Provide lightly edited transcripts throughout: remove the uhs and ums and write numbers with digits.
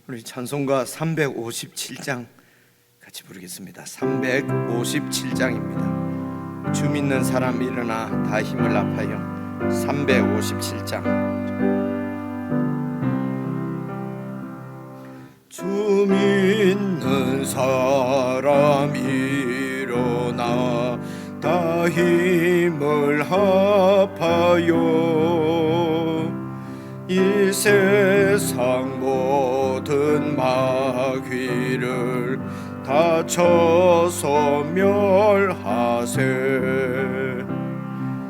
우리 찬송가 357장 같이 부르겠습니다. 357장입니다. 주 믿는 사람 일어나 다 힘을 합하여. 357장. 주 믿는 사람 일어나 다 힘을 합하여. 이 세상 모든 마귀를 다 쳐서 멸하세.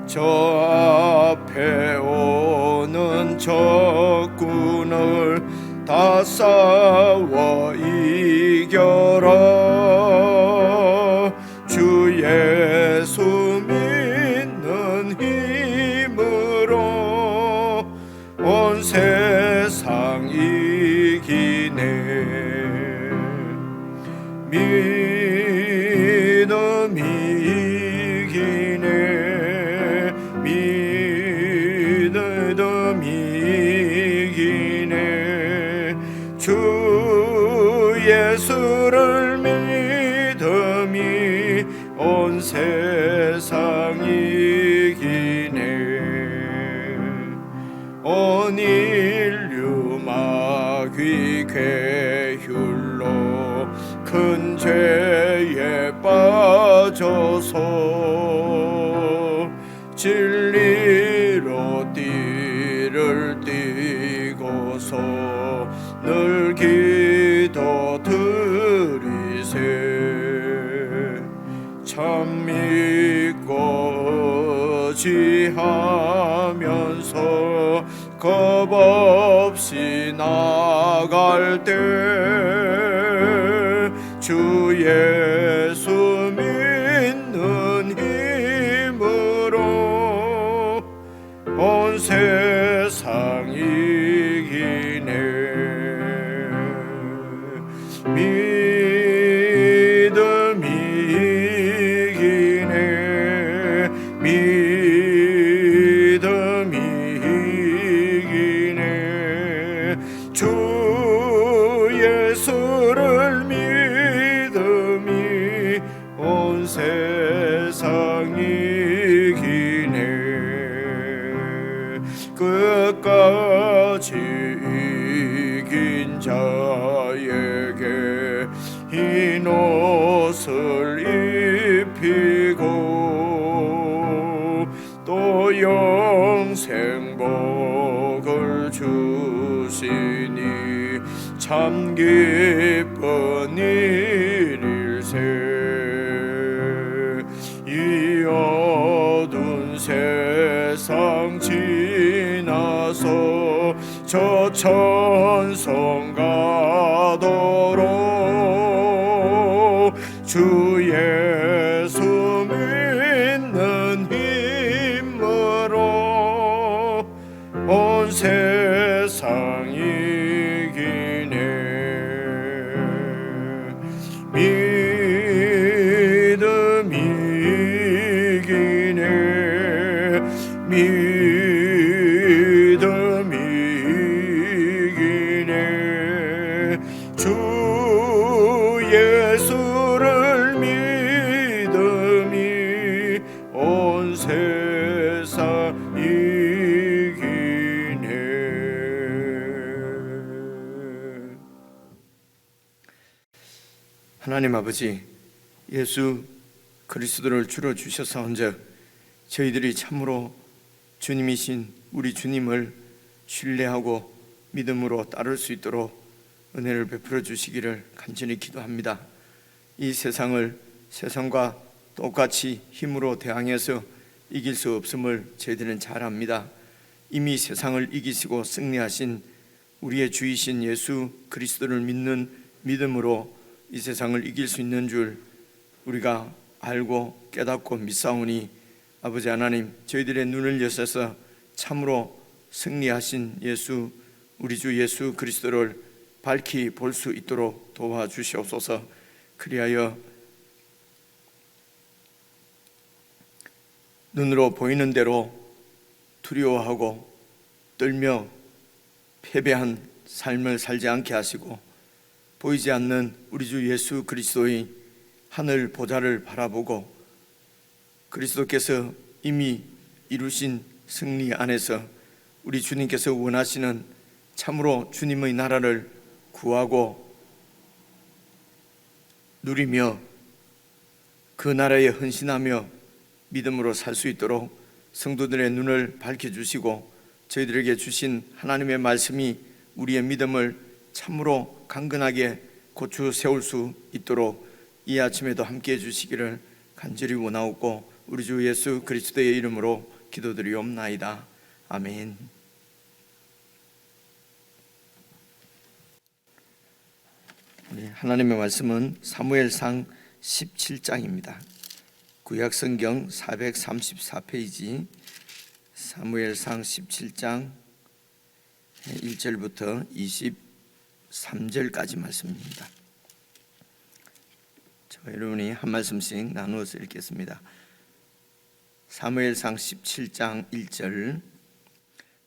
저 앞에 오는 적군을 다 싸워 이겨라. 주 예수 믿는 힘으로 온 세상 이기네. 믿음이 이기네. 믿음이 이기네. 주 예수를 믿음이 온 세상 이기네. 온 인류 마귀 괴휼로 큰 죄에 빠져서 진리로 띠를 띠고서 늘 기도 드리세. 참 믿고 의지하면서 겁없이 나갈 때 주 예수 믿는 힘으로 온 세상 이기네. 믿음이 이기네. 믿음이 이기네. 주 예수를 믿음이 온 세상 이기네. 끝까지 이긴 자에게 흰 옷을 입히고 또 영생 복을 주시니 참 기쁜 일일세. 이 어두운 세상 지나서 저 천성 가도록 주 예수 믿는 힘으로 온 세상 이기네. 믿음이 이기네. 믿음이 이기네. 주 예수를 믿음이 온 세상 이기네. 하나님 아버지, 예수 그리스도를 주로 주셔서온즉 저희들이 참으로 주님이신 우리 주님을 신뢰하고 믿음으로 따를 수 있도록 은혜를 베풀어 주시기를 간절히 기도합니다. 이 세상을 세상과 똑같이 힘으로 대항해서 이길 수 없음을 저희들은 잘 압니다. 이미 세상을 이기시고 승리하신 우리의 주이신 예수 그리스도를 믿는 믿음으로 이 세상을 이길 수 있는 줄 우리가 알고 깨닫고 믿사오니 아버지 하나님, 저희들의 눈을 여셔서 참으로 승리하신 예수, 우리 주 예수 그리스도를 밝히 볼 수 있도록 도와주시옵소서. 그리하여 눈으로 보이는 대로 두려워하고 떨며 패배한 삶을 살지 않게 하시고 보이지 않는 우리 주 예수 그리스도의 하늘 보좌를 바라보고 그리스도께서 이미 이루신 승리 안에서 우리 주님께서 원하시는 참으로 주님의 나라를 구하고 누리며 그 나라에 헌신하며 믿음으로 살 수 있도록 성도들의 눈을 밝혀주시고 저희들에게 주신 하나님의 말씀이 우리의 믿음을 참으로 강건하게 고쳐 세울 수 있도록 이 아침에도 함께해 주시기를 간절히 원하옵고 우리 주 예수 그리스도의 이름으로 기도드리옵나이다. 아멘. 하나님의 말씀은 사무엘상 17장입니다. 구약성경 434페이지 사무엘상 17장 1절부터 23절까지 말씀입니다. 여러분이 한 말씀씩 나누어서 읽겠습니다. 사무엘상 17장 1절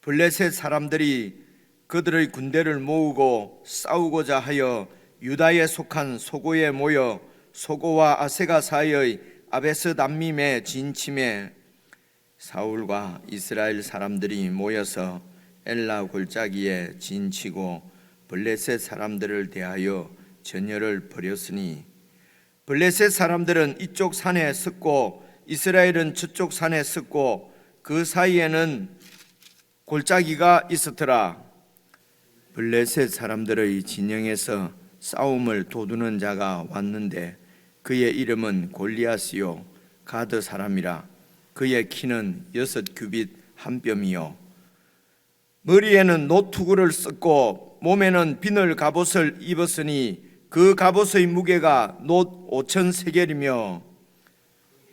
블레셋 사람들이 그들의 군대를 모으고 싸우고자 하여 유다에 속한 소고에 모여 소고와 아세가 사이의 아베스 담밈에 진침해 사울과 이스라엘 사람들이 모여서 엘라 골짜기에 진치고 블레셋 사람들을 대하여 전열을 벌였으니 블레셋 사람들은 이쪽 산에 섰고 이스라엘은 저쪽 산에 섰고 그 사이에는 골짜기가 있었더라. 블레셋 사람들의 진영에서 싸움을 도두는 자가 왔는데 그의 이름은 골리앗이요 가드 사람이라. 그의 키는 6규빗 한 뼘이요 머리에는 노투구를 썼고 몸에는 비늘 갑옷을 입었으니 그 갑옷의 무게가 놋 5,000세겔이며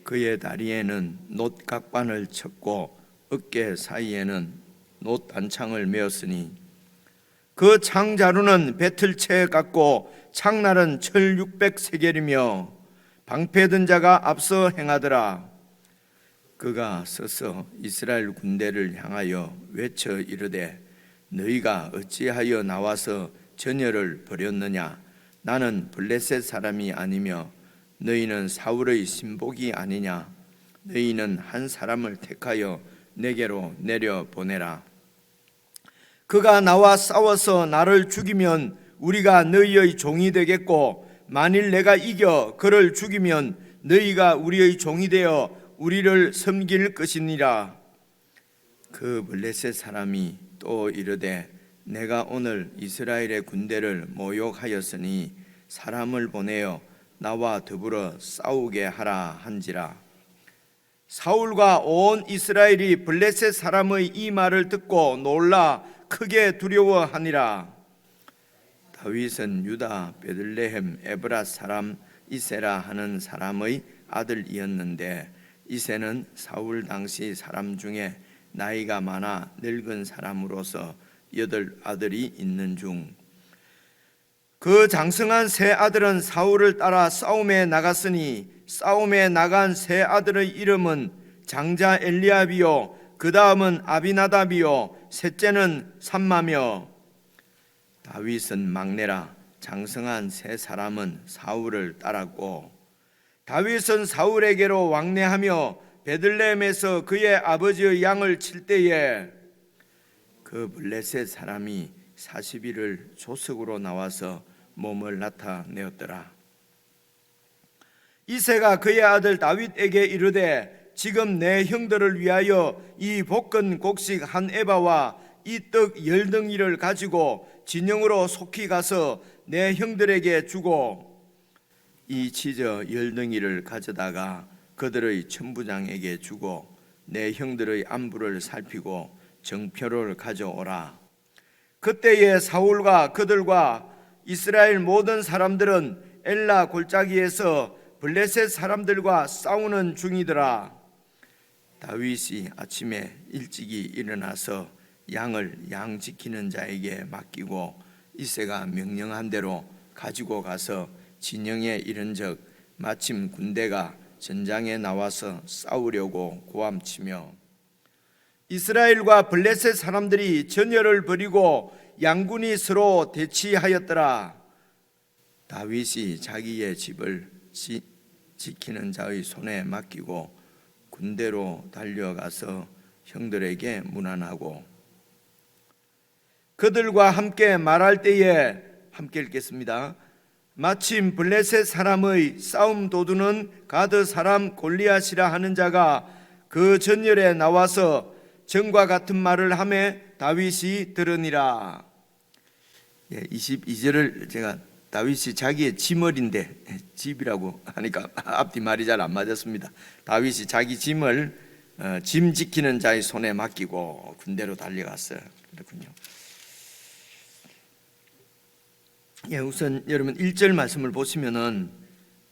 그의 다리에는 놋 각반을 쳤고 어깨 사이에는 놋 단창을 메었으니 그 창자루는 배틀채 같고 창날은 철 600세겔이며 방패든 자가 앞서 행하더라. 그가 서서 이스라엘 군대를 향하여 외쳐 이르되 너희가 어찌하여 나와서 전열을 벌였느냐. 나는 블레셋 사람이 아니며 너희는 사울의 신복이 아니냐. 너희는 한 사람을 택하여 내게로 내려보내라. 그가 나와 싸워서 나를 죽이면 우리가 너희의 종이 되겠고 만일 내가 이겨 그를 죽이면 너희가 우리의 종이 되어 우리를 섬길 것이니라. 그 블레셋 사람이 또 이르되 내가 오늘 이스라엘의 군대를 모욕하였으니 사람을 보내어 나와 더불어 싸우게 하라 한지라. 사울과 온 이스라엘이 블레셋 사람의 이 말을 듣고 놀라 크게 두려워하니라. 다윗은 유다 베들레헴 에브라 사람 이세라 하는 사람의 아들이었는데 이세는 사울 당시 사람 중에 나이가 많아 늙은 사람으로서 8 아들이 있는 중 그 장성한 세 아들은 사울을 따라 싸움에 나갔으니 싸움에 나간 세 아들의 이름은 장자 엘리압이요 그 다음은 아비나답이요 셋째는 삼마며 다윗은 막내라. 장성한 세 사람은 사울을 따랐고 다윗은 사울에게로 왕래하며 베들레헴에서 그의 아버지의 양을 칠 때에 그 블레셋 사람이 40일을 조석으로 나와서 몸을 나타내었더라. 이새가 그의 아들 다윗에게 이르되 지금 내 형들을 위하여 이 볶은 곡식 한 에바와 이 떡 10덩이를 가지고 진영으로 속히 가서 내 형들에게 주고 이 치저 10덩이를 가져다가 그들의 천부장에게 주고 내 형들의 안부를 살피고 정표를 가져오라. 그때에 사울과 그들과 이스라엘 모든 사람들은 엘라 골짜기에서 블레셋 사람들과 싸우는 중이더라. 다윗이 아침에 일찍이 일어나서 양을 양 지키는 자에게 맡기고 이새가 명령한 대로 가지고 가서 진영에 이른적 마침 군대가 전장에 나와서 싸우려고 고함치며 이스라엘과 블레셋 사람들이 전열을 벌이고 양군이 서로 대치하였더라. 다윗이 자기의 집을 지키는 자의 손에 맡기고 군대로 달려가서 형들에게 문안하고 그들과 함께 말할 때에, 함께 읽겠습니다. 마침 블레셋 사람의 싸움 도두는 가드 사람 골리앗이라 하는 자가 그 전열에 나와서 전과 같은 말을 하며 다윗이 들으니라. 22절을 제가 다윗이 자기의 짐을인데 집이라고 하니까 앞뒤 말이 잘 안 맞았습니다. 다윗이 자기 짐을 짐 지키는 자의 손에 맡기고 군대로 달려갔어요. 그렇군요. 우선 여러분 1절 말씀을 보시면은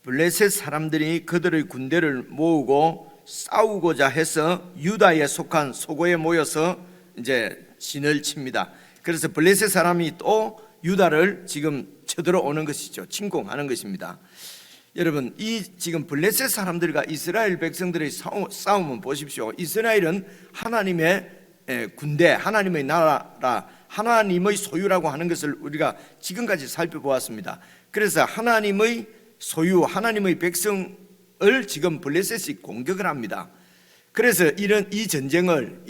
블레셋 사람들이 그들의 군대를 모으고 싸우고자 해서 유다에 속한 소고에 모여서 이제 진을 칩니다. 그래서 블레셋 사람이 또 유다를 지금 쳐들어오는 것이죠. 침공하는 것입니다. 여러분, 이 지금 블레셋 사람들과 이스라엘 백성들의 싸움은 보십시오. 이스라엘은 하나님의 군대, 하나님의 나라라, 하나님의 소유라고 하는 것을 우리가 지금까지 살펴보았습니다. 그래서 하나님의 소유, 하나님의 백성을 지금 블레셋이 공격을 합니다. 그래서 이 전쟁을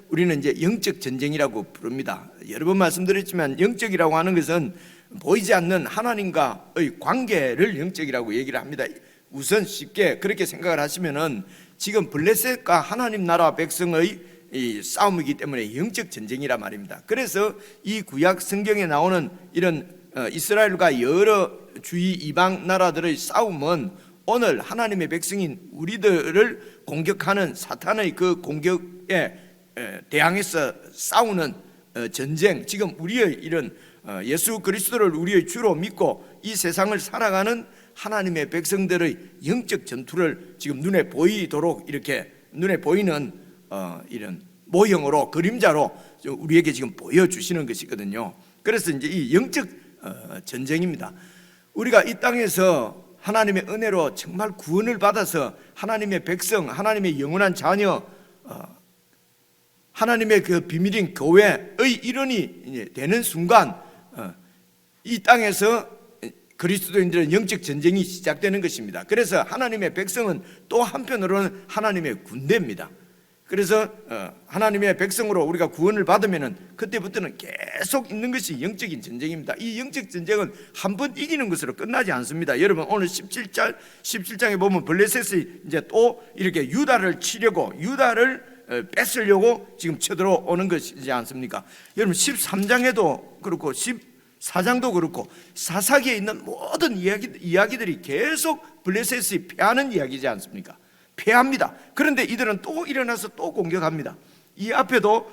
우리는 이제 영적 전쟁이라고 부릅니다. 여러 번 말씀드렸지만 영적이라고 하는 것은 보이지 않는 하나님과의 관계를 영적이라고 얘기를 합니다. 우선 쉽게 그렇게 생각을 하시면은 지금 블레셋과 하나님 나라 백성의 이 싸움이기 때문에 영적 전쟁이라 말입니다. 그래서 이 구약 성경에 나오는 이런 이스라엘과 여러 주위 이방 나라들의 싸움은 오늘 하나님의 백성인 우리들을 공격하는 사탄의 그 공격에 대항해서 싸우는 전쟁, 지금 우리의 이런 예수 그리스도를 우리의 주로 믿고 이 세상을 살아가는 하나님의 백성들의 영적 전투를 지금 눈에 보이도록 이렇게 눈에 보이는 이런 모형으로, 그림자로 우리에게 지금 보여주시는 것이거든요. 그래서 이제 이 영적 전쟁입니다. 우리가 이 땅에서 하나님의 은혜로 정말 구원을 받아서 하나님의 백성, 하나님의 영원한 자녀, 하나님의 그 비밀인 교회의 일원이 되는 순간 이 땅에서 그리스도인들은 영적 전쟁이 시작되는 것입니다. 그래서 하나님의 백성은 또 한편으로는 하나님의 군대입니다. 그래서 하나님의 백성으로 우리가 구원을 받으면 그때부터는 계속 있는 것이 영적인 전쟁입니다. 이 영적 전쟁은 한 번 이기는 것으로 끝나지 않습니다. 여러분 오늘 17장에 보면 블레셋이 이제 또 이렇게 유다를 치려고, 유다를 뺏으려고 지금 쳐들어오는 것이지 않습니까? 여러분 13장에도 그렇고 14장도 그렇고 사사기에 있는 모든 이야기들이 계속 블레셋이 패하는 이야기지 않습니까? 패합니다. 그런데 이들은 또 일어나서 또 공격합니다. 이 앞에도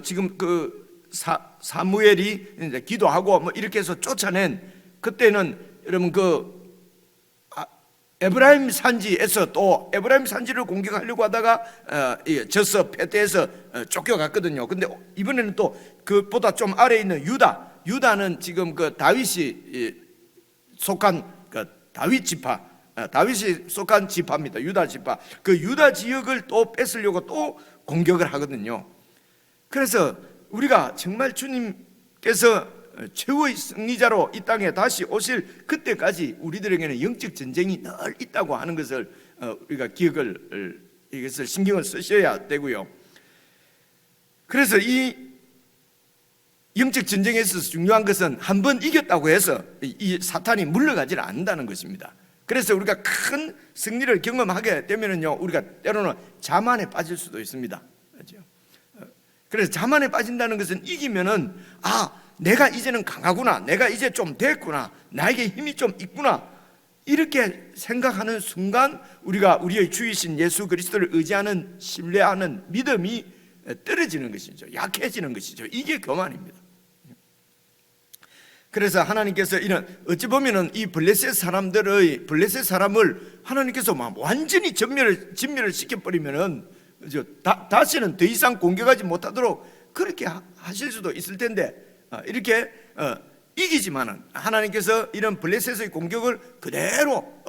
지금 그 사무엘이 이제 기도하고 뭐 이렇게 해서 쫓아낸 그때는 여러분 그 에브라임 산지에서 또 에브라임 산지를 공격하려고 하다가 져서 패퇴해서 쫓겨갔거든요. 근데 이번에는 또 그보다 좀 아래에 있는 유다는 지금 그 다윗이 속한 그 다윗 지파, 다윗이 속한 지파입니다. 유다 지파. 그 유다 지역을 또 뺏으려고 또 공격을 하거든요. 그래서 우리가 정말 주님께서 최후의 승리자로 이 땅에 다시 오실 그때까지 우리들에게는 영적 전쟁이 늘 있다고 하는 것을 우리가 이것을 신경을 쓰셔야 되고요. 그래서 이 영적 전쟁에 있어서 중요한 것은 한 번 이겼다고 해서 이 사탄이 물러가지 않는다는 것입니다. 그래서 우리가 큰 승리를 경험하게 되면은요, 우리가 때로는 자만에 빠질 수도 있습니다. 그렇죠? 그래서 자만에 빠진다는 것은 이기면은 내가 이제는 강하구나, 내가 이제 좀 됐구나, 나에게 힘이 좀 있구나, 이렇게 생각하는 순간 우리가 우리의 주이신 예수 그리스도를 의지하는, 신뢰하는 믿음이 떨어지는 것이죠. 약해지는 것이죠. 이게 교만입니다. 그래서 하나님께서 이런, 어찌 보면은 이 블레셋 사람을 하나님께서 막 완전히 진멸을 시켜버리면은 다시는 더 이상 공격하지 못하도록 그렇게 하실 수도 있을 텐데, 이렇게 이기지만은 하나님께서 이런 블레셋의 공격을 그대로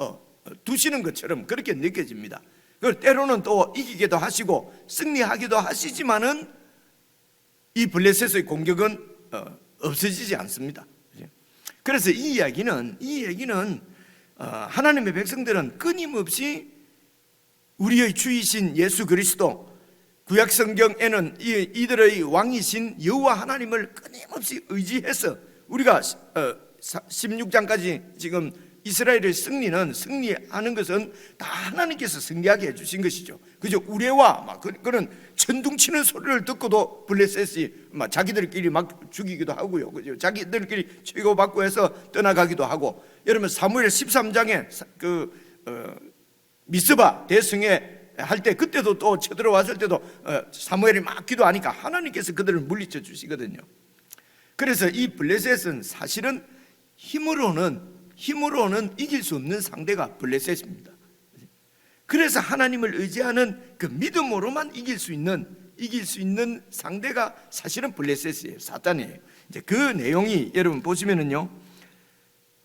두시는 것처럼 그렇게 느껴집니다. 그걸 때로는 또 이기기도 하시고 승리하기도 하시지만은 이 블레셋의 공격은 없어지지 않습니다. 그래서 이 이야기는 하나님의 백성들은 끊임없이 우리의 주이신 예수 그리스도, 구약 성경에는 이들의 왕이신 여호와 하나님을 끊임없이 의지해서 우리가 16장까지 지금 이스라엘의 승리하는 것은 다 하나님께서 승리하게 해주신 것이죠. 그죠? 우레와 막 그런 천둥치는 소리를 듣고도 블레셋이 막 자기들끼리 막 죽이기도 하고요. 그죠? 자기들끼리 치고받고 해서 떠나가기도 하고. 여러분 사무엘 13장에 미스바 대승에 할 때 그때도 또 쳐들어왔을 때도 사무엘이 막 기도하니까 하나님께서 그들을 물리쳐 주시거든요. 그래서 이 블레셋은 사실은 힘으로는 이길 수 없는 상대가 블레셋입니다. 그래서 하나님을 의지하는 그 믿음으로만 이길 수 있는 상대가 사실은 블레셋이에요. 사탄이에요. 이제 그 내용이 여러분 보시면은요,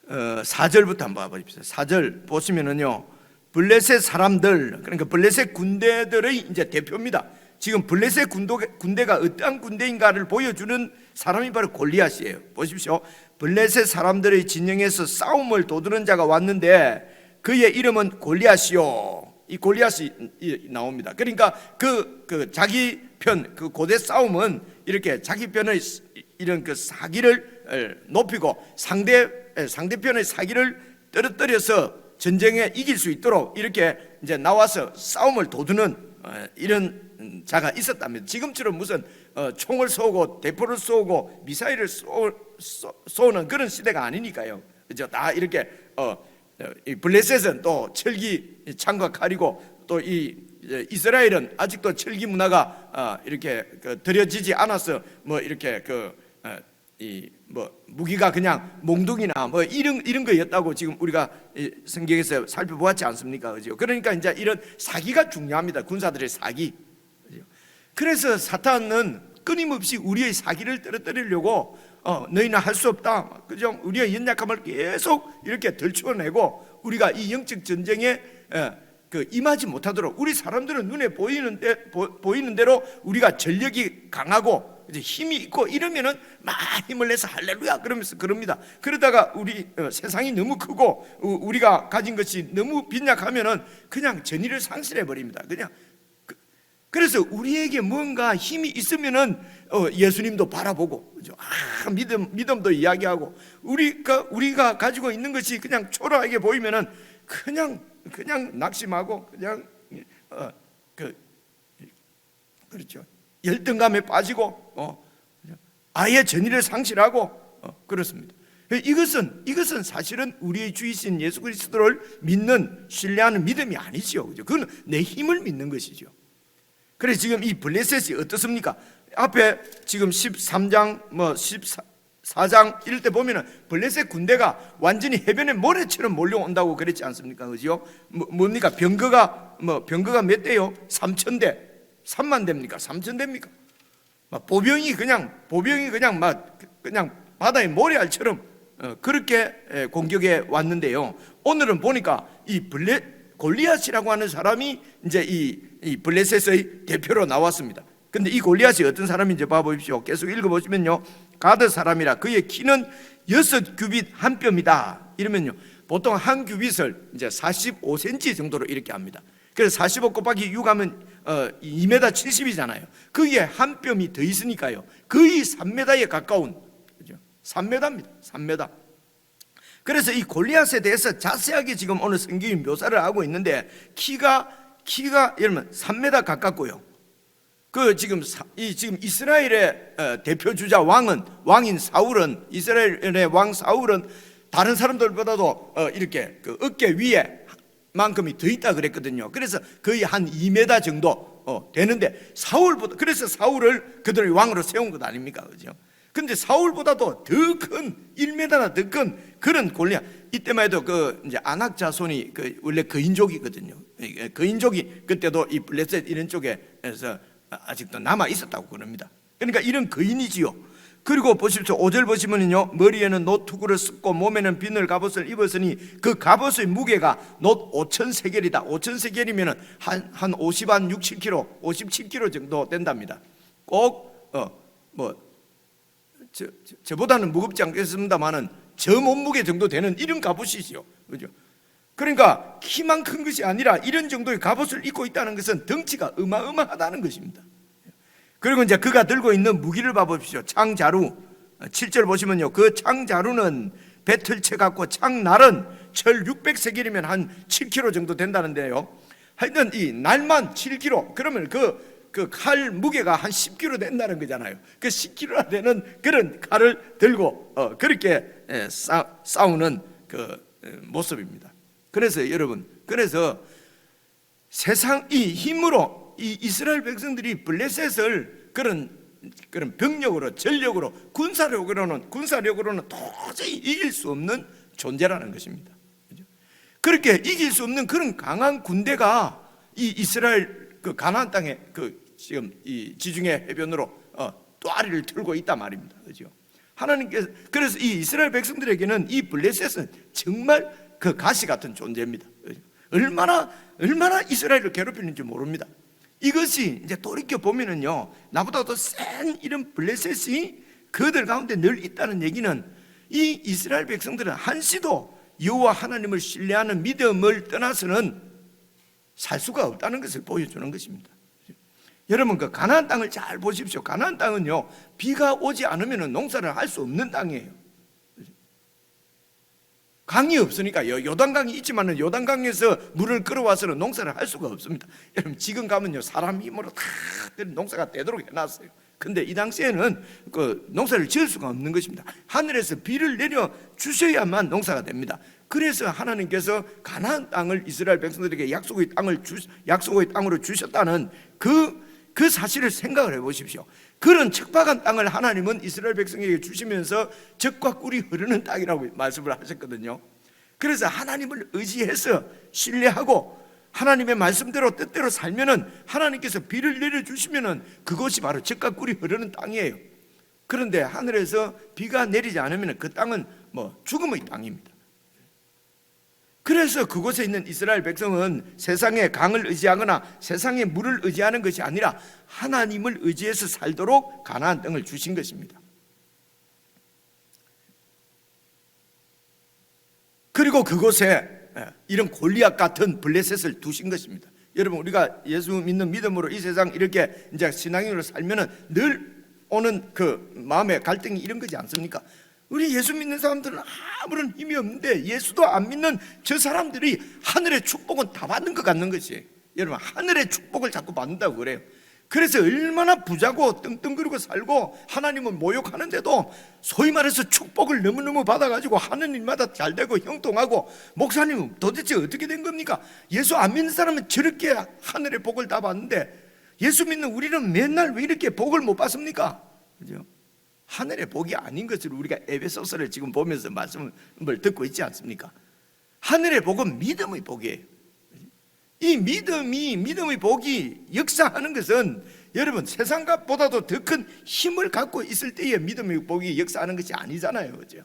4절부터 한번 봐보십시오. 4절 보시면은요, 블레셋 사람들, 그러니까 블레셋 군대들의 이제 대표입니다. 지금 블레셋 군대가 어떠한 군대인가를 보여주는 사람이 바로 골리앗이에요. 보십시오. 블레셋 사람들의 진영에서 싸움을 도두는 자가 왔는데 그의 이름은 골리앗이요. 이 골리앗이 나옵니다. 그러니까 그 자기 편, 그 고대 싸움은 이렇게 자기 편의 이런 그 사기를 높이고 상대편의 사기를 떨어뜨려서 전쟁에 이길 수 있도록 이렇게 이제 나와서 싸움을 도두는 이런 자가 있었답니다. 지금처럼 무슨 총을 쏘고 대포를 쏘고 미사일을 쏘는 그런 시대가 아니니까요. 그죠? 다 이렇게 이 블레셋은 또 철기 창과 칼이고 또 이 이스라엘은 아직도 철기 문화가 이렇게 들여지지 않아서 뭐 이렇게 무기가 그냥 몽둥이나 뭐 이런 거였다고 지금 우리가 성경에서 살펴보았지 않습니까? 그죠? 그러니까 이제 이런 사기가 중요합니다. 군사들의 사기. 그래서 사탄은 끊임없이 우리의 사기를 떨어뜨리려고 너희는 할 수 없다. 그죠? 우리의 연약함을 계속 이렇게 들추어내고 우리가 이 영적 전쟁에 임하지 못하도록, 우리 사람들은 눈에 보이는 대로 우리가 전력이 강하고 이제 힘이 있고 이러면은 막 힘을 내서 할렐루야 그러면서 그럽니다. 그러다가 우리 세상이 너무 크고 우리가 가진 것이 너무 빈약하면은 그냥 전의를 상실해 버립니다. 그냥 그래서 우리에게 뭔가 힘이 있으면은 예수님도 바라보고, 그죠? 믿음도 이야기하고, 우리가 가지고 있는 것이 그냥 초라하게 보이면은 그냥 낙심하고 그냥 그렇죠. 열등감에 빠지고 아예 전의를 상실하고 그렇습니다. 이것은 사실은 우리의 주이신 예수 그리스도를 믿는, 신뢰하는 믿음이 아니죠. 그죠? 그건 내 힘을 믿는 것이죠. 그래서 지금 이 블레셋이 어떻습니까? 앞에 지금 13장 14장 이럴 때 보면은 블레셋 군대가 완전히 해변에 모래처럼 몰려온다고 그랬지 않습니까? 그죠? 뭡니까? 병거가 몇 대요? 3,000대. 3만 대입니까? 3,000대입니까? 보병이 그냥 바다의 모래알처럼 그렇게 공격해 왔는데요. 오늘은 보니까 이 골리앗이라고 하는 사람이 이제 이 블레셋의 대표로 나왔습니다. 근데 이 골리앗이 어떤 사람인지 봐보십시오. 계속 읽어보시면요, 가드 사람이라 그의 키는 6규빗 한 뼘이다. 이러면요, 보통 한 규빗을 이제 45cm 정도로 이렇게 합니다. 그래서 45 곱하기 6 하면 2m 70이잖아요. 거기에 한 뼘이 더 있으니까요, 거의 3m에 가까운, 그죠? 3m입니다. 3m. 그래서 이 골리앗에 대해서 자세하게 지금 오늘 성경이 묘사를 하고 있는데 키가 여러분 3m 가깝고요. 지금 이스라엘의 대표 주자 왕인 사울은, 이스라엘의 왕 사울은 다른 사람들보다도 이렇게 어깨 위에 만큼이 더 있다 그랬거든요. 그래서 거의 한 2m 정도 되는데 그래서 사울을 그들의 왕으로 세운 것 아닙니까? 그죠? 근데 사울보다도 더 큰, 1m나 더 큰 그런 골리앗. 이때만 해도 이제 아낙 자손이 원래 거인족이거든요. 거인족이 그때도 이 블레셋 이런 쪽에서 아직도 남아 있었다고 그럽니다. 그러니까 이런 거인이지요. 그리고 보십시오. 5절 보시면요, 머리에는 놋 투구를 쓰고 몸에는 비늘 갑옷을 입었으니 그 갑옷의 무게가 놋 5,000세겔이다. 5,000세겔이면은 한 6, 7kg, 57kg 정도 된답니다. 꼭 저보다는 무겁지 않겠습니다만은 저 몸무게 정도 되는 이런 갑옷이죠. 그죠? 그러니까 키만 큰 것이 아니라 이런 정도의 갑옷을 입고 있다는 것은 덩치가 어마어마하다는 것입니다. 그리고 이제 그가 들고 있는 무기를 봐보십시오. 창자루. 7절 보시면요, 그 창자루는 배틀채 같고 창날은 철 600세겔이면 한 7kg 정도 된다는데요. 하여튼 이 날만 7kg, 그러면 그 칼 무게가 한 10kg 된다는 거잖아요. 그 10kg나 되는 그런 칼을 들고 그렇게 싸우는 그 모습입니다. 그래서 여러분, 그래서 세상 이 힘으로 이 이스라엘 백성들이 블레셋을 그런 병력으로, 전력으로, 군사력으로는 도저히 이길 수 없는 존재라는 것입니다. 그렇게 이길 수 없는 그런 강한 군대가 이 이스라엘 그 가나안 땅에 지금 이 지중해 해변으로 또아리를 틀고 있단 말입니다. 그죠? 하나님께서 그래서 이 이스라엘 백성들에게는 이 블레셋은 정말 그 가시 같은 존재입니다. 그죠? 얼마나 이스라엘을 괴롭히는지 모릅니다. 이것이 이제 돌이켜 보면은요, 나보다 더 센 이런 블레셋이 그들 가운데 늘 있다는 얘기는 이 이스라엘 백성들은 한시도 여호와 하나님을 신뢰하는 믿음을 떠나서는 살 수가 없다는 것을 보여주는 것입니다. 여러분, 그 가나안 땅을 잘 보십시오. 가나안 땅은요, 비가 오지 않으면 농사를 할 수 없는 땅이에요. 강이 없으니까, 요단강이 있지만은 요단강에서 물을 끌어와서는 농사를 할 수가 없습니다. 여러분, 지금 가면요, 사람 힘으로 다 농사가 되도록 해놨어요. 근데 이 당시에는 그 농사를 지을 수가 없는 것입니다. 하늘에서 비를 내려 주셔야만 농사가 됩니다. 그래서 하나님께서 가나안 땅을 이스라엘 백성들에게 약속의 땅으로 주셨다는 그 사실을 생각을 해보십시오. 그런 척박한 땅을 하나님은 이스라엘 백성에게 주시면서 젖과 꿀이 흐르는 땅이라고 말씀을 하셨거든요. 그래서 하나님을 의지해서 신뢰하고 하나님의 말씀대로 뜻대로 살면은 하나님께서 비를 내려주시면은 그것이 바로 젖과 꿀이 흐르는 땅이에요. 그런데 하늘에서 비가 내리지 않으면 그 땅은 죽음의 땅입니다. 그래서 그곳에 있는 이스라엘 백성은 세상의 강을 의지하거나 세상의 물을 의지하는 것이 아니라 하나님을 의지해서 살도록 가나안 땅을 주신 것입니다. 그리고 그곳에 이런 골리앗 같은 블레셋을 두신 것입니다. 여러분, 우리가 예수 믿는 믿음으로 이 세상 이렇게 이제 신앙인으로 살면은 늘 오는 그 마음의 갈등이 이런 거지 않습니까? 우리 예수 믿는 사람들은 아무런 힘이 없는데 예수도 안 믿는 저 사람들이 하늘의 축복은 다 받는 것 같는 것이, 여러분, 하늘의 축복을 자꾸 받는다고 그래요. 그래서 얼마나 부자고 떵떵거리고 살고 하나님을 모욕하는데도 소위 말해서 축복을 너무너무 받아가지고 하는 일마다 잘 되고 형통하고, 목사님 도대체 어떻게 된 겁니까? 예수 안 믿는 사람은 저렇게 하늘의 복을 다 받는데 예수 믿는 우리는 맨날 왜 이렇게 복을 못 받습니까? 그죠? 하늘의 복이 아닌 것을 우리가 에베소서를 지금 보면서 말씀을 듣고 있지 않습니까? 하늘의 복은 믿음의 복이에요. 이 믿음의 복이 역사하는 것은 여러분 세상보다도 더 큰 힘을 갖고 있을 때에 믿음의 복이 역사하는 것이 아니잖아요. 그죠?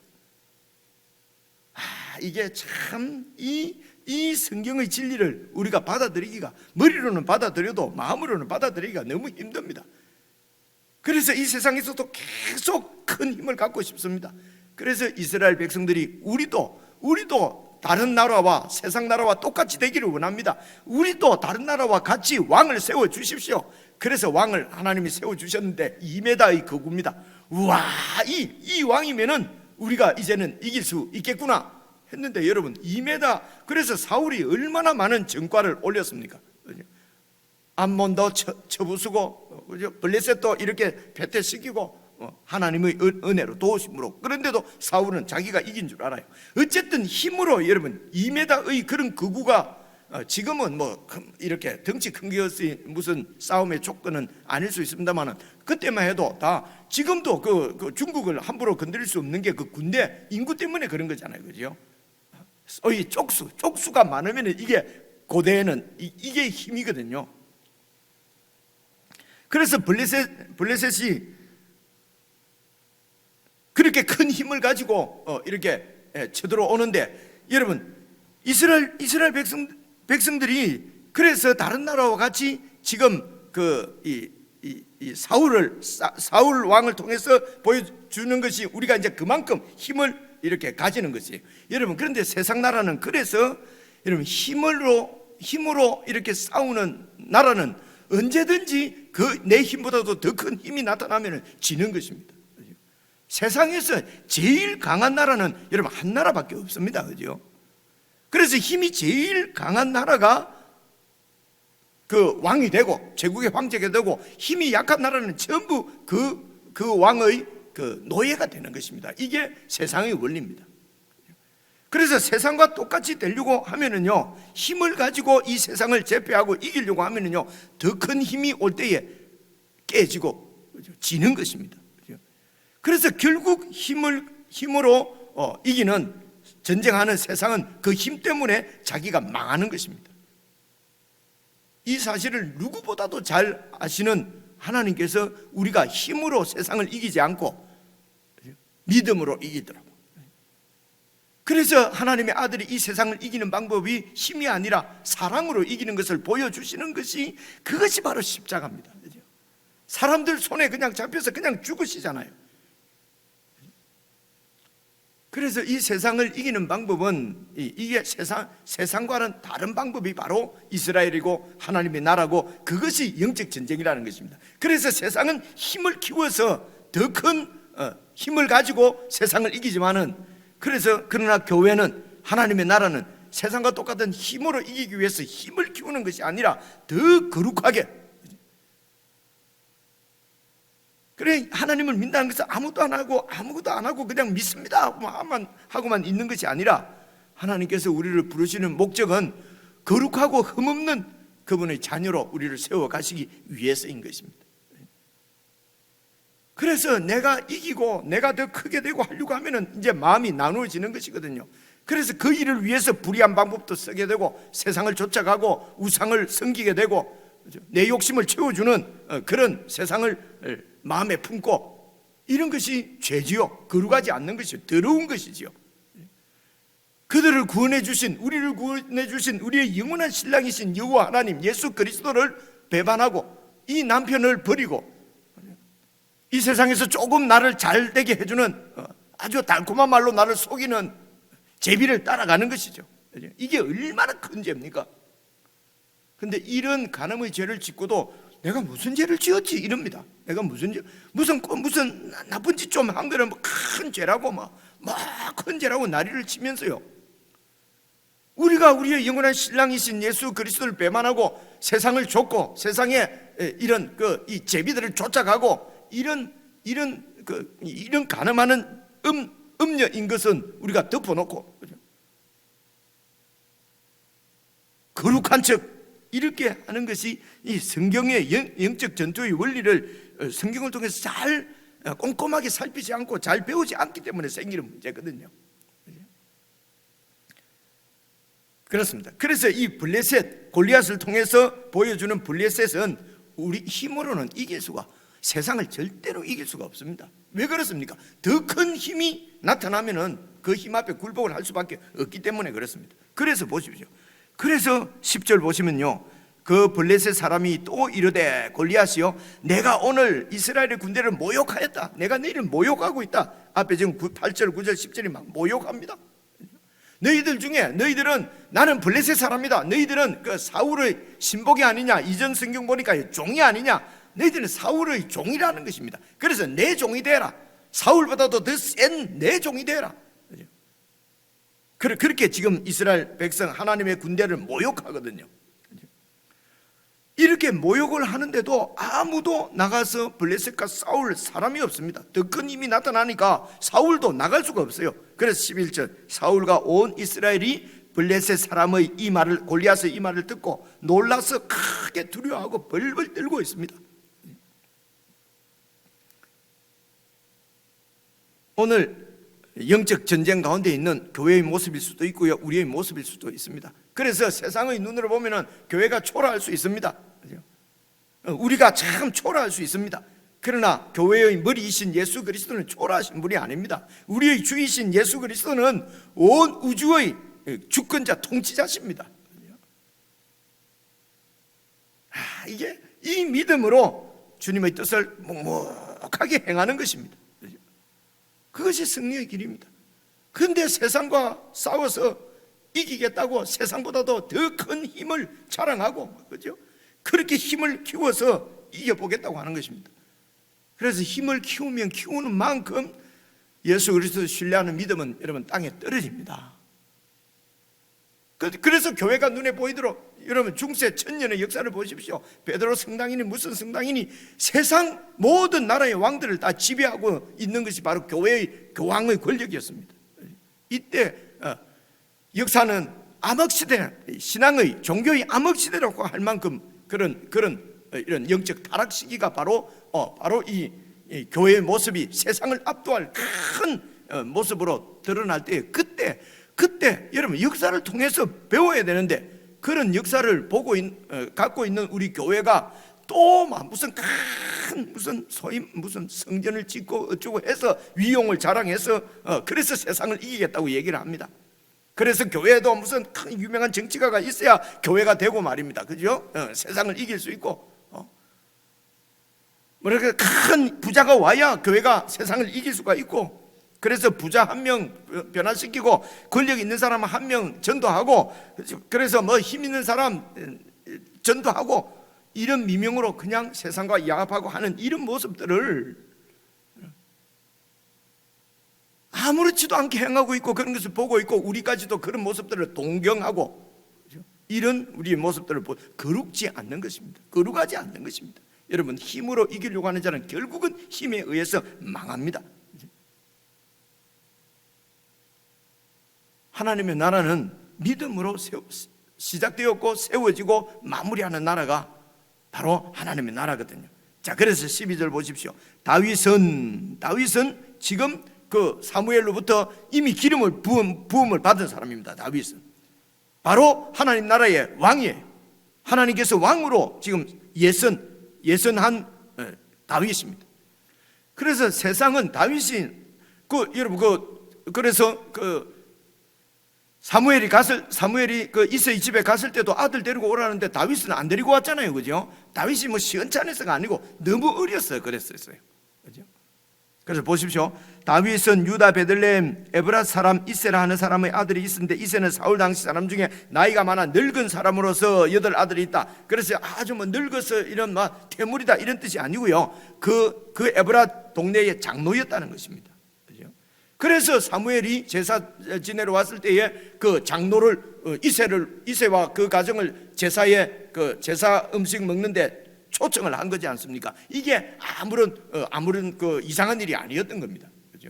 이게 참 이 성경의 진리를 우리가 받아들이기가, 머리로는 받아들여도 마음으로는 받아들이기가 너무 힘듭니다. 그래서 이 세상에서도 계속 큰 힘을 갖고 싶습니다. 그래서 이스라엘 백성들이 우리도 다른 나라와 세상 나라와 똑같이 되기를 원합니다. 우리도 다른 나라와 같이 왕을 세워 주십시오. 그래서 왕을 하나님이 세워 주셨는데 2m의 거구입니다. 우와, 이 왕이면은 우리가 이제는 이길 수 있겠구나 했는데 여러분 2m, 그래서 사울이 얼마나 많은 전과를 올렸습니까? 암몬도 쳐부수고, 블레셋도 이렇게 패퇴시키고 하나님의 은혜로 도우심으로. 그런데도 사울은 자기가 이긴 줄 알아요. 어쨌든 힘으로 여러분 2m의 그런 거구가 지금은 이렇게 덩치 큰 것이 무슨 싸움의 조건은 아닐 수 있습니다만 그때만 해도 다 지금도 그 중국을 함부로 건드릴 수 없는 게 그 군대 인구 때문에 그런 거잖아요. 그죠? 소위 쪽수가 많으면 이게 고대에는 이게 힘이거든요. 그래서 블레셋이 그렇게 큰 힘을 가지고 이렇게 쳐들어오는데 여러분 이스라엘 백성들이 그래서 다른 나라와 같이 지금 이 사울 왕을 통해서 보여주는 것이 우리가 이제 그만큼 힘을 이렇게 가지는 것이에요. 여러분, 그런데 세상 나라는 그래서 여러분 힘으로 이렇게 싸우는 나라는 언제든지 그 내 힘보다도 더 큰 힘이 나타나면 지는 것입니다. 세상에서 제일 강한 나라는 여러분 한 나라밖에 없습니다. 그죠? 그래서 힘이 제일 강한 나라가 그 왕이 되고 제국의 황제가 되고, 힘이 약한 나라는 전부 그 왕의 그 노예가 되는 것입니다. 이게 세상의 원리입니다. 그래서 세상과 똑같이 되려고 하면은요, 힘을 가지고 이 세상을 제패하고 이기려고 하면은요, 더 큰 힘이 올 때에 깨지고 지는 것입니다. 그래서 결국 힘으로 이기는, 전쟁하는 세상은 그 힘 때문에 자기가 망하는 것입니다. 이 사실을 누구보다도 잘 아시는 하나님께서 우리가 힘으로 세상을 이기지 않고 믿음으로 이기더라고. 그래서 하나님의 아들이 이 세상을 이기는 방법이 힘이 아니라 사랑으로 이기는 것을 보여주시는 것이, 그것이 바로 십자가입니다. 사람들 손에 그냥 잡혀서 그냥 죽으시잖아요. 그래서 이 세상을 이기는 방법은, 이게 세상과는 다른 방법이 바로 이스라엘이고 하나님의 나라고, 그것이 영적 전쟁이라는 것입니다. 그래서 세상은 힘을 키워서 더 큰 힘을 가지고 세상을 이기지만은, 그러나 교회는, 하나님의 나라는 세상과 똑같은 힘으로 이기기 위해서 힘을 키우는 것이 아니라 더 거룩하게, 그래 하나님을 믿는다는 것은 아무것도 안 하고 그냥 믿습니다 하고만 있는 것이 아니라, 하나님께서 우리를 부르시는 목적은 거룩하고 흠없는 그분의 자녀로 우리를 세워 가시기 위해서인 것입니다. 그래서 내가 이기고 내가 더 크게 되고 하려고 하면은 이제 마음이 나누어지는 것이거든요. 그래서 그 일을 위해서 불의한 방법도 쓰게 되고, 세상을 쫓아가고 우상을 섬기게 되고, 내 욕심을 채워주는 그런 세상을 마음에 품고, 이런 것이 죄지요. 거룩하지 않는 것이요, 더러운 것이지요. 그들을 구원해 주신, 우리를 구원해 주신 우리의 영원한 신랑이신 여호와 하나님 예수 그리스도를 배반하고 이 남편을 버리고, 이 세상에서 조금 나를 잘되게 해주는 아주 달콤한 말로 나를 속이는 제비를 따라가는 것이죠. 이게 얼마나 큰 죄입니까? 근데 이런 간음의 죄를 짓고도 내가 무슨 죄를 지었지 이럽니다. 내가 무슨 나쁜 짓 좀 한 거는 뭐 큰 죄라고 막 큰 죄라고 난리를 치면서요, 우리가 우리의 영원한 신랑이신 예수 그리스도를 배반하고 세상을 쫓고 세상에 이런 이 제비들을 쫓아가고, 이런 간음하는 음녀인 것은 우리가 덮어놓고, 거룩한 척 이렇게 하는 것이 이 성경의 영적 전투의 원리를 성경을 통해서 잘 꼼꼼하게 살피지 않고 잘 배우지 않기 때문에 생기는 문제거든요. 그렇습니다. 그래서 이 블레셋, 골리앗을 통해서 보여주는 블레셋은 우리 힘으로는 이길 수가, 세상을 절대로 이길 수가 없습니다. 왜 그렇습니까? 더 큰 힘이 나타나면은 그 힘 앞에 굴복을 할 수밖에 없기 때문에 그렇습니다. 그래서 보십시오. 그래서 10절 보시면요, 그 블레셋 사람이 또 이르되 골리앗이요, 내가 오늘 이스라엘의 군대를 모욕하였다. 내가 너희를 모욕하고 있다. 앞에 지금 8절, 9절, 10절이 막 모욕합니다. 너희들 중에, 너희들은, 나는 블레셋 사람이다. 너희들은 그 사울의 신복이 아니냐, 이전 성경 보니까 종이 아니냐, 너희들은 사울의 종이라는 것입니다. 그래서 내 종이 되라. 사울보다도 더 센 내 종이 되라. 그렇게 지금 이스라엘 백성, 하나님의 군대를 모욕하거든요. 이렇게 모욕을 하는데도 아무도 나가서 블레셋과 싸울 사람이 없습니다. 더 큰 힘이 나타나니까 사울도 나갈 수가 없어요. 그래서 11절, 사울과 온 이스라엘이 블레셋 사람의 이 말을, 골리앗의 이 말을 듣고 놀라서 크게 두려워하고 벌벌 떨고 있습니다. 오늘 영적 전쟁 가운데 있는 교회의 모습일 수도 있고요, 우리의 모습일 수도 있습니다. 그래서 세상의 눈으로 보면은 교회가 초라할 수 있습니다. 우리가 참 초라할 수 있습니다. 그러나 교회의 머리이신 예수 그리스도는 초라하신 분이 아닙니다. 우리의 주이신 예수 그리스도는 온 우주의 주권자, 통치자십니다. 이게 이 믿음으로 주님의 뜻을 묵묵하게 행하는 것입니다. 그것이 승리의 길입니다. 그런데 세상과 싸워서 이기겠다고 세상보다도 더 큰 힘을 자랑하고, 그죠? 그렇게 힘을 키워서 이겨보겠다고 하는 것입니다. 그래서 힘을 키우면 키우는 만큼 예수 그리스도를 신뢰하는 믿음은 여러분 땅에 떨어집니다. 그래서 교회가 눈에 보이도록 여러분 중세 천년의 역사를 보십시오. 베드로 성당이니 무슨 성당이니 세상 모든 나라의 왕들을 다 지배하고 있는 것이 바로 교회의 교황의 권력이었습니다. 이때 역사는 암흑시대, 신앙의 종교의 암흑시대라고 할 만큼 그런 이런 영적 타락 시기가 바로 이 교회의 모습이 세상을 압도할 큰 모습으로 드러날 때, 그때 여러분 역사를 통해서 배워야 되는데, 그런 역사를 갖고 있는 우리 교회가 또 무슨 성전을 짓고 어쩌고 해서 위용을 자랑해서 그래서 세상을 이기겠다고 얘기를 합니다. 그래서 교회도 무슨 큰 유명한 정치가가 있어야 교회가 되고 말입니다. 그죠? 세상을 이길 수 있고, 뭐랄까 큰 부자가 와야 교회가 세상을 이길 수가 있고, 그래서 부자 한 명 변화시키고 권력 있는 사람 한 명 전도하고, 그래서 힘 있는 사람 전도하고, 이런 미명으로 그냥 세상과 야합하고 하는 이런 모습들을 아무렇지도 않게 행하고 있고, 그런 것을 보고 있고, 우리까지도 그런 모습들을 동경하고, 이런 우리의 모습들을 거룩지 않는 것입니다. 거룩하지 않는 것입니다. 여러분, 힘으로 이기려고 하는 자는 결국은 힘에 의해서 망합니다. 하나님의 나라는 믿음으로 시작되었고 세워지고 마무리하는 나라가 바로 하나님의 나라거든요. 자, 그래서 12절 보십시오. 다윗은 지금 그 사무엘로부터 이미 기름을 부음을 받은 사람입니다. 다윗은 바로 하나님 나라의 왕이에요. 하나님께서 왕으로 지금 예선한 다윗입니다. 그래서 세상은 다윗이 그래서 사무엘이 이새의 집에 갔을 때도 아들 데리고 오라는데 다윗은 안 데리고 왔잖아요. 그죠? 다윗이 시원찮아서가 아니고 너무 어렸어요. 그랬었어요. 그죠? 그래서 보십시오. 다윗은 유다 베들레헴 에브랏 사람 이새라 하는 사람의 아들이 있었는데, 이새는 사울 당시 사람 중에 나이가 많아 늙은 사람으로서 8 아들이 있다. 그래서 아주 늙어서 이런 퇴물이다 이런 뜻이 아니고요. 그 에브랏 동네의 장로였다는 것입니다. 그죠? 그래서 사무엘이 제사 지내러 왔을 때에 그 장로를 이새와 그 가정을 제사에 제사 음식 먹는데 초청을 한 거지 않습니까? 이게 아무런 이상한 일이 아니었던 겁니다. 그죠?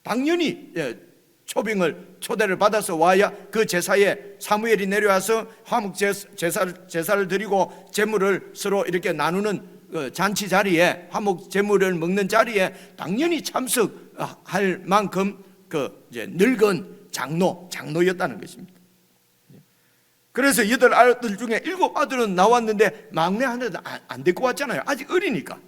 당연히 초대를 받아서 와야 그 제사에 사무엘이 내려와서 화목 제사를 드리고 제물을 서로 이렇게 나누는 잔치 자리에, 화목 제물을 먹는 자리에 당연히 참석할 만큼 늙은 장로였다는 것입니다. 그래서 8 아들 중에 7 아들은 나왔는데 막내 하나도 안 데리고 왔잖아요. 아직 어리니까.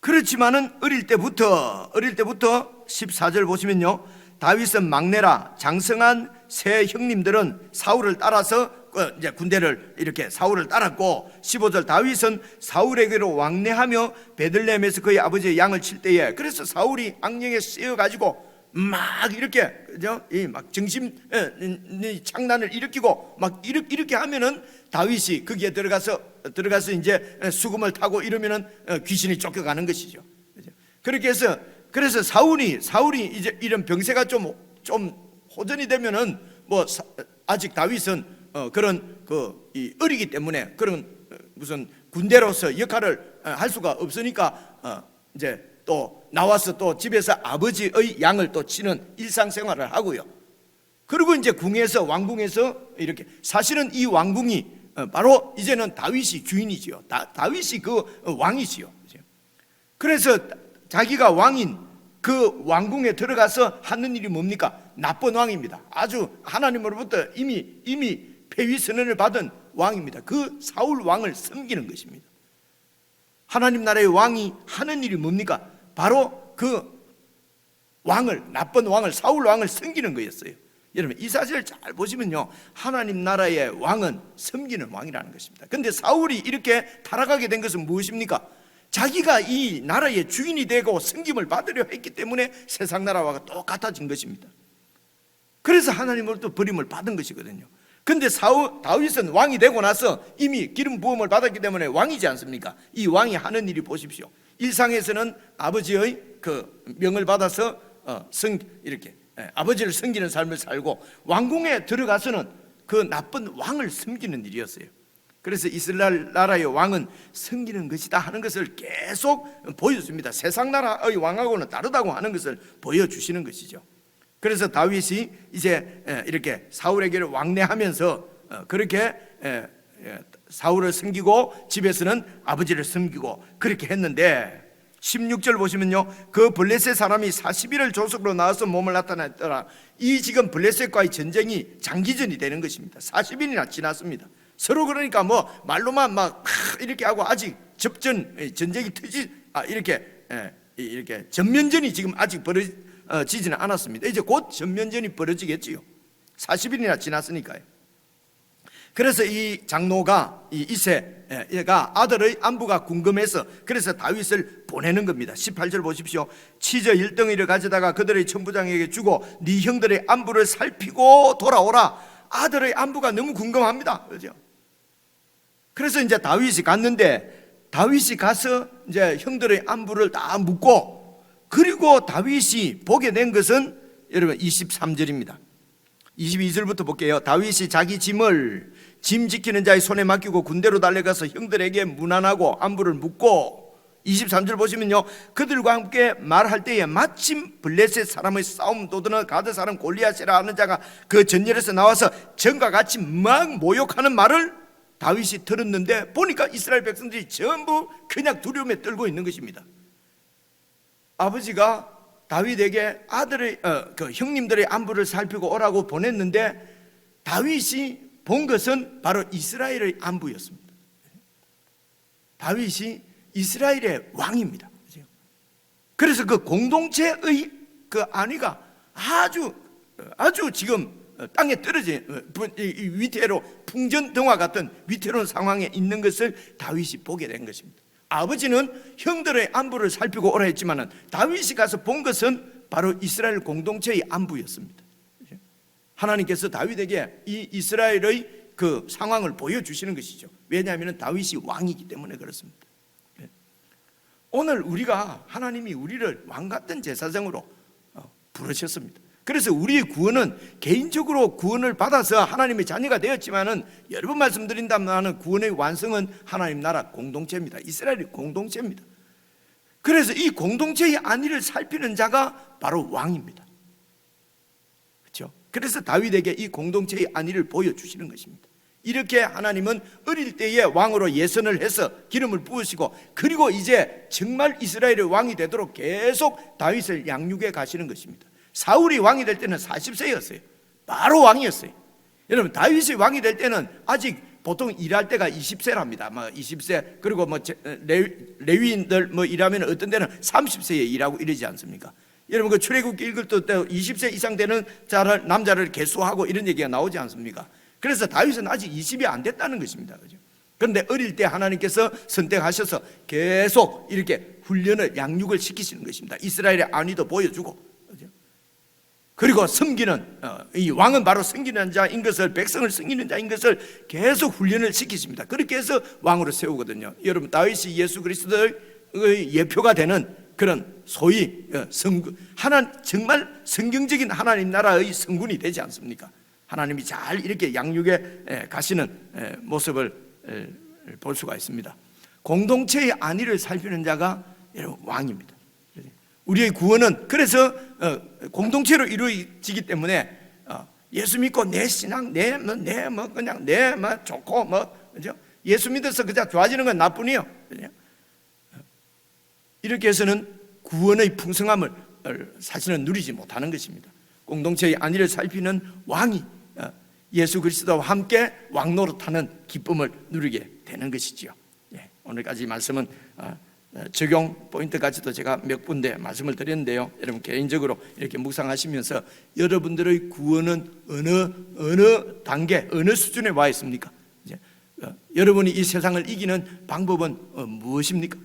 그렇지만은 어릴 때부터 14절 보시면요, 다윗은 막내라 장성한 세 형님들은 사울을 따라서 이제 군대를 이렇게 사울을 따랐고, 15절 다윗은 사울에게로 왕래하며 베들레헴에서 그의 아버지의 양을 칠 때에, 그래서 사울이 악령에 쓰여 가지고 막 이렇게 정신 장난을 일으키고 막 이렇게 하면은 다윗이 거기에 들어가서 이제 수금을 타고 이러면은 귀신이 쫓겨가는 것이죠. 그렇게 해서 그래서 사울이 이제 이런 병세가 좀 호전이 되면은 아직 다윗은 그런 어리기 때문에 그런 무슨 군대로서 역할을 할 수가 없으니까 이제 또 나와서 또 집에서 아버지의 양을 또 치는 일상생활을 하고요. 그리고 이제 왕궁에서 이렇게, 사실은 이 왕궁이 바로 이제는 다윗이 주인이지요. 다윗이 그 왕이지요. 그래서 자기가 왕인 그 왕궁에 들어가서 하는 일이 뭡니까? 나쁜 왕입니다. 아주 하나님으로부터 이미 폐위 선언을 받은 왕입니다. 그 사울 왕을 섬기는 것입니다. 하나님 나라의 왕이 하는 일이 뭡니까? 바로 그 나쁜 왕을, 사울 왕을 섬기는 거였어요. 여러분 이 사실을 잘 보시면요, 하나님 나라의 왕은 섬기는 왕이라는 것입니다. 그런데 사울이 이렇게 타락하게 된 것은 무엇입니까? 자기가 이 나라의 주인이 되고 섬김을 받으려 했기 때문에 세상 나라와 똑같아진 것입니다. 그래서 하나님으로부터 버림을 받은 것이거든요. 그런데 다윗은 왕이 되고 나서 이미 기름 부음을 받았기 때문에 왕이지 않습니까? 이 왕이 하는 일이 보십시오. 일상에서는 아버지의 그 명을 받아서 이렇게 아버지를 섬기는 삶을 살고, 왕궁에 들어가서는 그 나쁜 왕을 섬기는 일이었어요. 그래서 이스라엘 나라의 왕은 섬기는 것이다 하는 것을 계속 보여줍니다. 세상 나라의 왕하고는 다르다고 하는 것을 보여주시는 것이죠. 그래서 다윗이 이제 이렇게 사울에게 왕래하면서 그렇게 사울을 섬기고 집에서는 아버지를 섬기고 그렇게 했는데, 16절 보시면요, 그 블레셋 사람이 40일을 조석으로 나와서 몸을 나타냈더라. 이 지금 블레셋과의 전쟁이 장기전이 되는 것입니다. 40일이나 지났습니다. 서로 그러니까 뭐 말로만 막 이렇게 하고 아직 전쟁이 이렇게 전면전이 지금 아직 벌어지지는 않았습니다. 이제 곧 전면전이 벌어지겠지요. 40일이나 지났으니까요. 그래서 이 장로가 이 이새가 아들의 안부가 궁금해서 그래서 다윗을 보내는 겁니다. 18절 보십시오. 치저 1덩이를 가져다가 그들의 천부장에게 주고 네 형들의 안부를 살피고 돌아오라. 아들의 안부가 너무 궁금합니다. 그렇죠? 그래서 이제 다윗이 갔는데, 다윗이 가서 이제 형들의 안부를 다 묻고, 그리고 다윗이 보게 된 것은 여러분 23절입니다. 22절부터 볼게요. 다윗이 자기 짐을 짐 지키는 자의 손에 맡기고 군대로 달려가서 형들에게 문안하고 안부를 묻고, 23절 보시면요, 그들과 함께 말할 때에 마침 블레셋 사람의 싸움 도드는 가드 사람 골리앗이라 하는 자가 그 전열에서 나와서 전과 같이 막 모욕하는 말을 다윗이 들었는데, 보니까 이스라엘 백성들이 전부 그냥 두려움에 떨고 있는 것입니다. 아버지가 다윗에게 아들의 그 형님들의 안부를 살피고 오라고 보냈는데, 다윗이 본 것은 바로 이스라엘의 안부였습니다. 다윗이 이스라엘의 왕입니다. 그래서 그 공동체의 그 안위가 아주 지금 땅에 떨어진 위태로 풍전등화 같은 위태로운 상황에 있는 것을 다윗이 보게 된 것입니다. 아버지는 형들의 안부를 살피고 오라 했지만 다윗이 가서 본 것은 바로 이스라엘 공동체의 안부였습니다. 하나님께서 다윗에게 이 이스라엘의 그 상황을 보여주시는 것이죠. 왜냐하면 다윗이 왕이기 때문에 그렇습니다. 오늘 우리가, 하나님이 우리를 왕같은 제사장으로 부르셨습니다. 그래서 우리의 구원은 개인적으로 구원을 받아서 하나님의 자녀가 되었지만은, 여러 번 말씀드린다면 구원의 완성은 하나님 나라 공동체입니다. 이스라엘의 공동체입니다. 그래서 이 공동체의 안위를 살피는 자가 바로 왕입니다. 그렇죠? 그래서 다윗에게 이 공동체의 안위를 보여주시는 것입니다. 이렇게 하나님은 어릴 때에 왕으로 예선을 해서 기름을 부으시고, 그리고 이제 정말 이스라엘의 왕이 되도록 계속 다윗을 양육해 가시는 것입니다. 사울이 왕이 될 때는 40세였어요. 바로 왕이었어요. 여러분, 다윗이 왕이 될 때는 아직 보통 일할 때가 20세랍니다. 20세, 그리고 레위인들 일하면 어떤 데는 30세에 일하고 이러지 않습니까? 여러분, 그 출애굽기 읽을 때 20세 이상 되는 남자를 계수하고 이런 얘기가 나오지 않습니까? 그래서 다윗은 아직 20이 안 됐다는 것입니다. 그죠? 그런데 어릴 때 하나님께서 선택하셔서 계속 이렇게 훈련을, 양육을 시키시는 것입니다. 이스라엘의 안위도 보여주고, 그리고 섬기는, 이 왕은 바로 섬기는 자인 것을, 백성을 섬기는 자인 것을 계속 훈련을 시키십니다. 그렇게 해서 왕으로 세우거든요. 여러분, 다윗이 예수 그리스도의 예표가 되는 그런 소위 정말 성경적인 하나님 나라의 성군이 되지 않습니까? 하나님이 잘 이렇게 양육해 가시는 모습을 볼 수가 있습니다. 공동체의 안위를 살피는 자가 여러분 왕입니다. 우리의 구원은 그래서 공동체로 이루어지기 때문에 예수 믿고 내 신앙, 그냥 좋고 그죠? 예수 믿어서 그냥 좋아지는 건 나뿐이요. 이렇게 해서는 구원의 풍성함을 사실은 누리지 못하는 것입니다. 공동체의 안위를 살피는 왕이 예수 그리스도와 함께 왕노릇하는 기쁨을 누리게 되는 것이지요. 오늘까지 말씀은 적용 포인트까지도 제가 몇 군데 말씀을 드렸는데요. 여러분 개인적으로 이렇게 묵상하시면서 여러분들의 구원은 어느 단계, 어느 수준에 와 있습니까? 이제 여러분이 이 세상을 이기는 방법은 무엇입니까?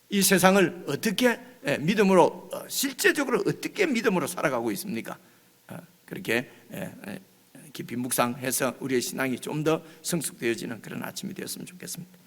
이 세상을 어떻게 믿음으로 실제적으로 어떻게 믿음으로 살아가고 있습니까? 그렇게 깊이 묵상해서 우리의 신앙이 좀 더 성숙되어지는 그런 아침이 되었으면 좋겠습니다.